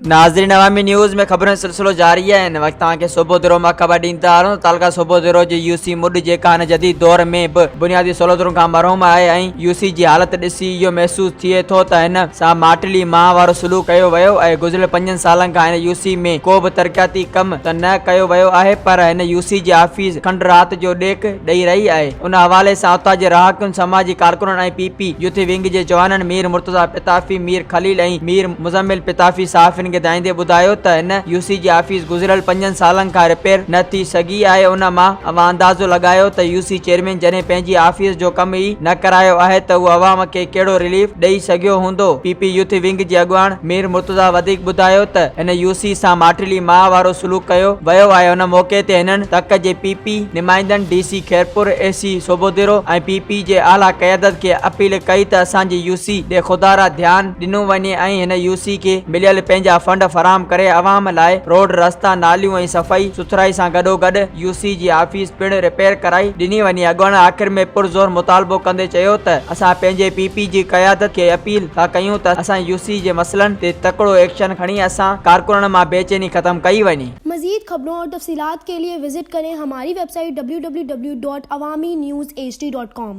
नाज़रीन अवामी न्यूज़ में खबरों सिलसिलो जारी है। इन वक्त के सोभودीरो मां खबर ॾींदा आहियूं। तालका सोभودीरो जे यूसी मुड जेका हिन जदीद दौर में बि बुनियादी सहूलतुनि खां महरूम आहे ऐं यूसी जी हालत ॾिसी इहो महसूस थिए थो त हिन सां माटली मां वारो सलूक कयो वियो ऐं गुज़िरियल 5 सालनि खां हिन यूसी में को बि तरक़ियाती कम त न कयो वियो आहे, पर हिन यूसी जे ऑफिस खंड राति जो ॾेक ॾेई रही आहे। उन हवाले सां उतां जे रहाकुनि, समाजी कारकुननि ऐं पीपी यूथ विंग जे जवाननि मीर मुर्तज़ा पिताफ़ी, मीर खलील ऐं मीर मुज़म्मिल पिताफ़ी साफ़िन ॿुधाईंदे ॿुधायो त हिन यूसी जी ऑफिस गुज़िरियल 5 सालनि खां रिपेयर न थी सघी आहे। उन मां अंदाज़ो लॻायो त यूसी चेयरमैन जॾहिं पंहिंजी ऑफिस जो कम ई न करायो आहे त उहो अवाम खे कहिड़ो रिलीफ ॾेई सघियो हूंदो। पीपी यूथ विंग जे अॻुवाण मीर मुर्तज़ा वधीक ॿुधायो त हिन यूसी सां माटली मां वारो सलूक कयो वियो आहे। उन मौके ते हिननि तक जे पीपी नुमाइंदनि, डीसी खैरपुर, एसी सोभوديرو ऐं पीपी जे आला क़यादत खे अपील कई त असांजी यूसी ॾे खुदारा ध्यानु ॾिनो वञे ऐं हिन यूसी खे मिलियल पंहिंजा फंड फराम करे अवाम लाइ रोड, रस्ता, नालियूं ऐं सफ़ाई सुथराई सां गॾोगॾु यूसी जी ऑफिस पिणु रिपेयर कराई ॾिनी वञे। अॻुवाण आख़िर में पुरज़ोर मुतालबो कंदे चयो त असां पंहिंजे पीपी जी क़यादत खे अपील था कयूं त असां यूसी जे मसइलनि ते तकिड़ो एक्शन खणी असां कारकुननि मां बेचैनी ख़त्म कई वञे। मज़ीद खबरों और तफसीलात के लिए विजिट करें हमारी वेबसाइट www.awamiNewsHD.com।